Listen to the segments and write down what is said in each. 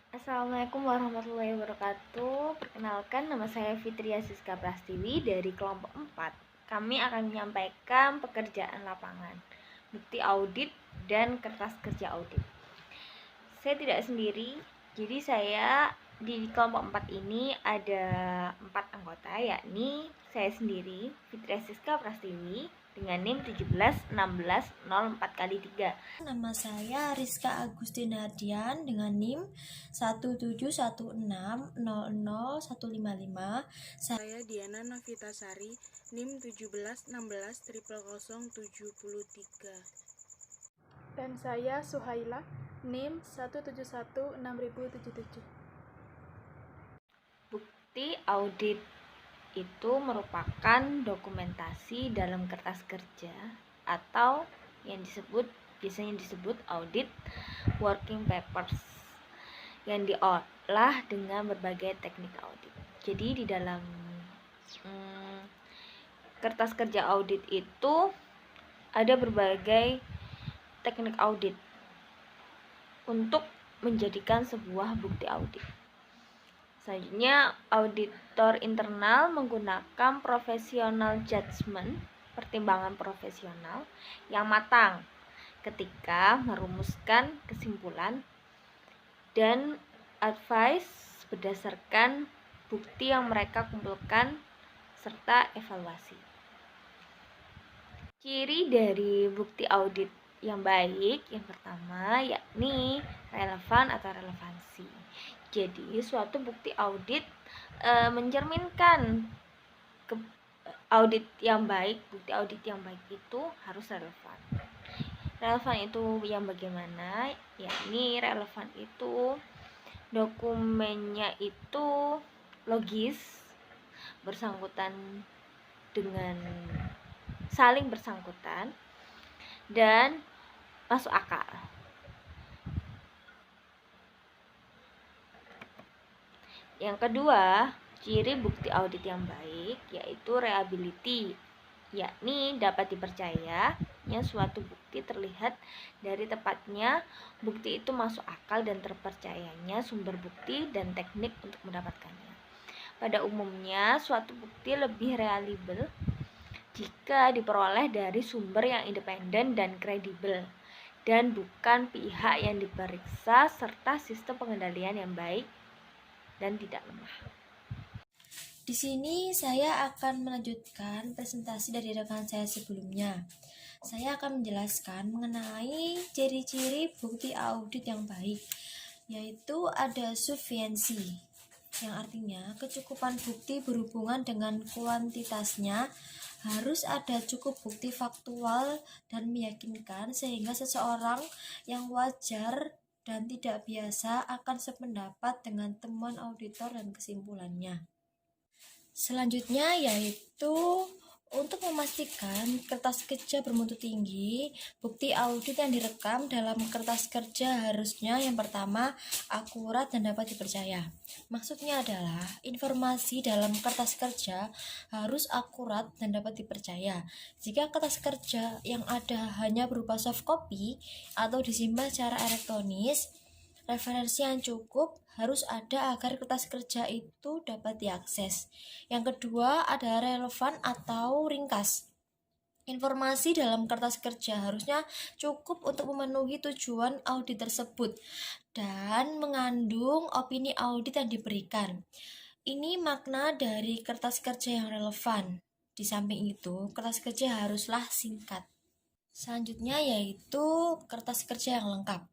Assalamualaikum warahmatullahi wabarakatuh. Perkenalkan, nama saya Fitria Siska Prastiwi dari kelompok 4. Kami akan menyampaikan pekerjaan lapangan, bukti audit, dan kertas kerja audit. Saya tidak sendiri, jadi saya di kelompok 4 ini ada 4 anggota, yakni saya sendiri, Fitria Siska Prastiwi, dengan NIM 171604x3. Nama saya Rizka Agustina Dian dengan NIM 171600155. Saya Diana Novitasari, NIM 1716000073. Dan saya Suhaila, NIM 1716077. Bukti audit itu merupakan dokumentasi dalam kertas kerja atau yang biasanya disebut audit working papers yang diolah dengan berbagai teknik audit. Jadi di dalam kertas kerja audit itu ada berbagai teknik audit untuk menjadikan sebuah bukti audit. Selanjutnya, auditor internal menggunakan professional judgment, pertimbangan profesional yang matang ketika merumuskan kesimpulan dan advice berdasarkan bukti yang mereka kumpulkan serta evaluasi. Ciri dari bukti audit yang baik yang pertama yakni relevan atau relevansi. Jadi suatu bukti audit mencerminkan audit yang baik. Bukti audit yang baik itu harus relevan. Relevan itu yang bagaimana? Yakni relevan itu dokumennya itu logis, bersangkutan dengan saling bersangkutan, dan masuk akal. Yang kedua, ciri bukti audit yang baik yaitu reliability, yakni dapat dipercayanya suatu bukti terlihat dari tepatnya bukti itu masuk akal dan terpercayanya sumber bukti dan teknik untuk mendapatkannya. Pada umumnya, suatu bukti lebih reliable jika diperoleh dari sumber yang independen dan kredibel dan bukan pihak yang diperiksa serta sistem pengendalian yang baik dan tidak lemah. Di sini saya akan melanjutkan presentasi dari rekan saya sebelumnya. Saya akan menjelaskan mengenai ciri-ciri bukti audit yang baik, yaitu ada sufisiensi, yang artinya kecukupan bukti berhubungan dengan kuantitasnya. Harus ada cukup bukti faktual dan meyakinkan sehingga seseorang yang wajar dan tidak biasa akan sependapat dengan temuan auditor dan kesimpulannya. Selanjutnya yaitu untuk memastikan kertas kerja bermutu tinggi, bukti audit yang direkam dalam kertas kerja harusnya yang pertama akurat dan dapat dipercaya. Maksudnya adalah informasi dalam kertas kerja harus akurat dan dapat dipercaya. Jika kertas kerja yang ada hanya berupa soft copy atau disimpan secara elektronis, referensi yang cukup harus ada agar kertas kerja itu dapat diakses. Yang kedua adalah relevan atau ringkas. Informasi dalam kertas kerja harusnya cukup untuk memenuhi tujuan audit tersebut dan mengandung opini audit yang diberikan. Ini makna dari kertas kerja yang relevan. Di samping itu, kertas kerja haruslah singkat. Selanjutnya yaitu kertas kerja yang lengkap,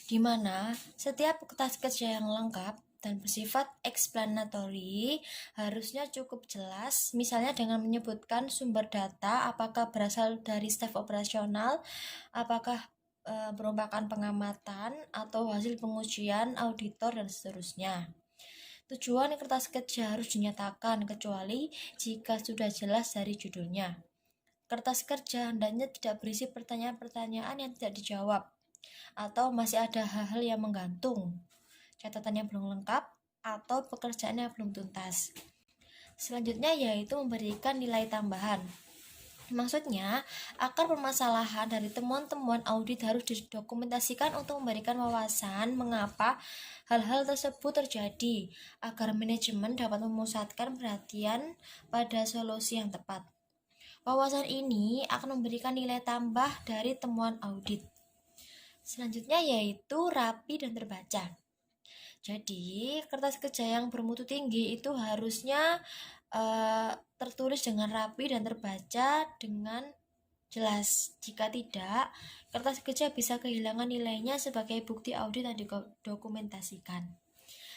di mana setiap kertas kerja yang lengkap dan bersifat explanatory harusnya cukup jelas, misalnya dengan menyebutkan sumber data, apakah berasal dari staf operasional, apakah merupakan pengamatan atau hasil pengujian auditor dan seterusnya. Tujuan kertas kerja harus dinyatakan kecuali jika sudah jelas dari judulnya. Kertas kerja hendaknya tidak berisi pertanyaan-pertanyaan yang tidak dijawab atau masih ada hal-hal yang menggantung, catatan yang belum lengkap, atau pekerjaan yang belum tuntas. Selanjutnya yaitu memberikan nilai tambahan. Maksudnya, akar permasalahan dari temuan-temuan audit harus didokumentasikan untuk memberikan wawasan mengapa hal-hal tersebut terjadi, agar manajemen dapat memusatkan perhatian pada solusi yang tepat. Wawasan ini akan memberikan nilai tambah dari temuan audit. Selanjutnya yaitu rapi dan terbaca. Jadi, kertas kerja yang bermutu tinggi itu harusnya tertulis dengan rapi dan terbaca dengan jelas. Jika tidak, kertas kerja bisa kehilangan nilainya sebagai bukti audit yang didokumentasikan.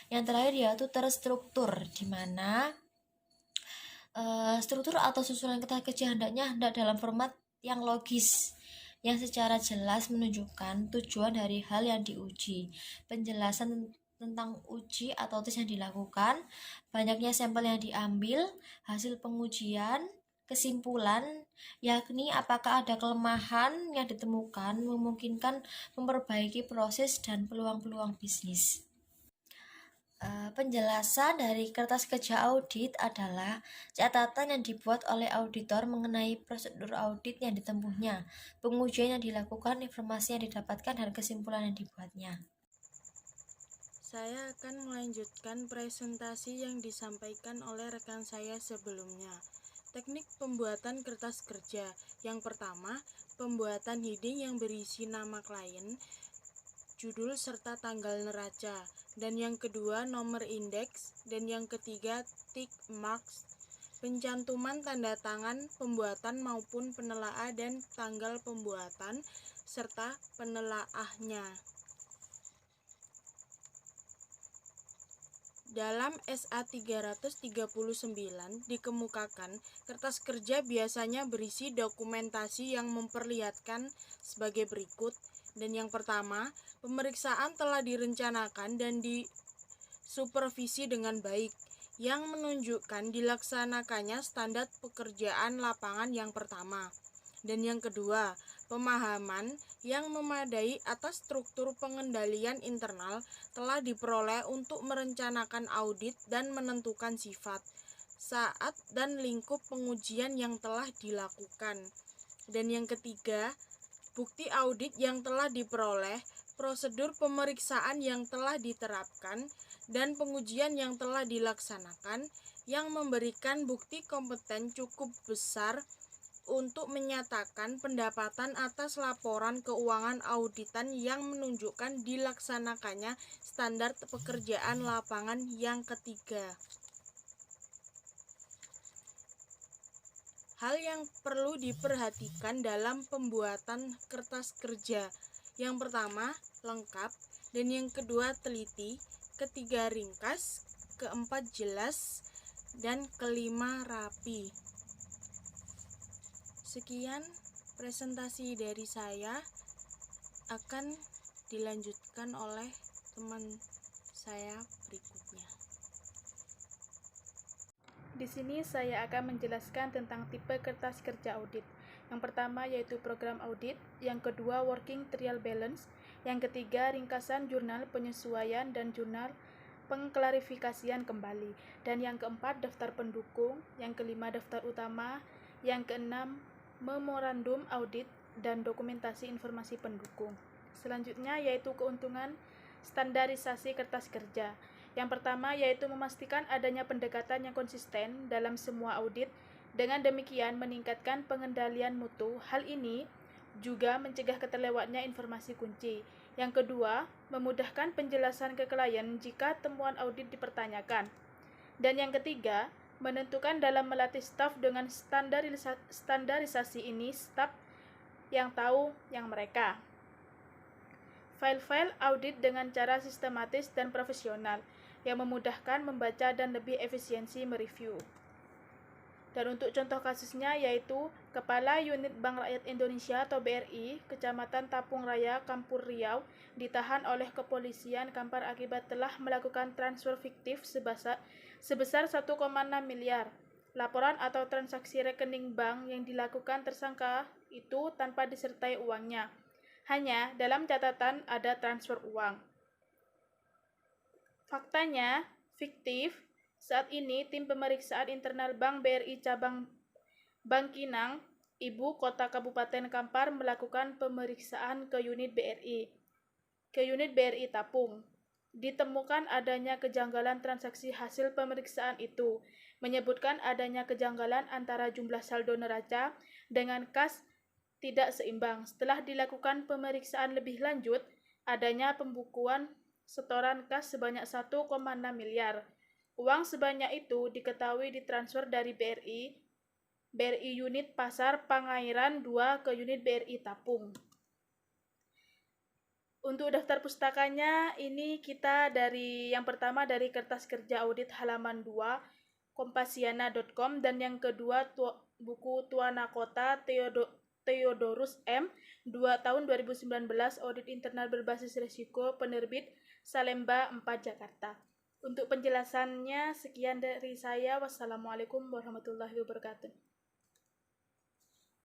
Yang terakhir yaitu terstruktur, di mana struktur atau susunan kertas kerja hendak dalam format yang logis, yang secara jelas menunjukkan tujuan dari hal yang diuji, penjelasan tentang uji atau tes yang dilakukan, banyaknya sampel yang diambil, hasil pengujian, kesimpulan, yakni apakah ada kelemahan yang ditemukan memungkinkan memperbaiki proses dan peluang-peluang bisnis. Penjelasan dari kertas kerja audit adalah catatan yang dibuat oleh auditor mengenai prosedur audit yang ditempuhnya, pengujian yang dilakukan, informasi yang didapatkan, dan kesimpulan yang dibuatnya. Saya akan melanjutkan presentasi yang disampaikan oleh rekan saya sebelumnya. Teknik pembuatan kertas kerja. Yang pertama, pembuatan heading yang berisi nama klien, judul serta tanggal neraca. Dan yang kedua, nomor indeks. Dan yang ketiga, tick marks, pencantuman tanda tangan pembuatan maupun penelaah dan tanggal pembuatan serta penelaahnya. Dalam SA 339 dikemukakan, kertas kerja biasanya berisi dokumentasi yang memperlihatkan sebagai berikut. Dan yang pertama, pemeriksaan telah direncanakan dan disupervisi dengan baik, yang menunjukkan dilaksanakannya standar pekerjaan lapangan yang pertama. Dan yang kedua, pemahaman yang memadai atas struktur pengendalian internal telah diperoleh untuk merencanakan audit dan menentukan sifat, saat, dan lingkup pengujian yang telah dilakukan. Dan yang ketiga, bukti audit yang telah diperoleh, prosedur pemeriksaan yang telah diterapkan, dan pengujian yang telah dilaksanakan, yang memberikan bukti kompeten cukup besar untuk menyatakan pendapatan atas laporan keuangan auditan yang menunjukkan dilaksanakannya standar pekerjaan lapangan yang ketiga. Hal yang perlu diperhatikan dalam pembuatan kertas kerja. Yang pertama, lengkap, dan yang kedua, teliti, ketiga, ringkas, keempat, jelas, dan kelima, rapi. Sekian presentasi dari saya, akan dilanjutkan oleh teman saya berikutnya. Di sini saya akan menjelaskan tentang tipe kertas kerja audit. Yang pertama yaitu program audit, yang kedua working trial balance, yang ketiga ringkasan jurnal penyesuaian dan jurnal pengklarifikasian kembali, dan yang keempat daftar pendukung, yang kelima daftar utama, yang keenam memorandum audit dan dokumentasi informasi pendukung. Selanjutnya yaitu keuntungan standarisasi kertas kerja. Yang pertama yaitu memastikan adanya pendekatan yang konsisten dalam semua audit, dengan demikian meningkatkan pengendalian mutu. Hal ini juga mencegah keterlewatnya informasi kunci. Yang kedua, memudahkan penjelasan ke klien jika temuan audit dipertanyakan. Dan yang ketiga, menentukan dalam melatih staf dengan standarisasi ini, staf yang tahu yang mereka. File-file audit dengan cara sistematis dan profesional yang memudahkan membaca dan lebih efisiensi mereview. Dan untuk contoh kasusnya yaitu Kepala Unit Bank Rakyat Indonesia atau BRI, Kecamatan Tapung Raya, Kampur Riau, ditahan oleh kepolisian Kampar akibat telah melakukan transfer fiktif sebesar 1,6 miliar. Laporan atau transaksi rekening bank yang dilakukan tersangka itu tanpa disertai uangnya. Hanya dalam catatan ada transfer uang. Faktanya, fiktif. Saat ini, tim pemeriksaan internal Bank BRI Cabang Bangkinang Ibu Kota Kabupaten Kampar melakukan pemeriksaan ke unit BRI Tapung. Ditemukan adanya kejanggalan transaksi hasil pemeriksaan itu, menyebutkan adanya kejanggalan antara jumlah saldo neraca dengan kas tidak seimbang. Setelah dilakukan pemeriksaan lebih lanjut, adanya pembukuan setoran kas sebanyak 1,6 miliar. Uang sebanyak itu diketahui ditransfer dari BRI unit Pasar Pangairan 2 ke unit BRI Tapung. Untuk daftar pustakanya, ini kita yang pertama dari kertas kerja audit halaman 2, kompasiana.com, dan yang kedua buku Tuana Kota Theodorus M. 2 tahun 2019, audit internal berbasis risiko, penerbit Salemba 4 Jakarta. Untuk penjelasannya, sekian dari saya. Wassalamualaikum warahmatullahi wabarakatuh.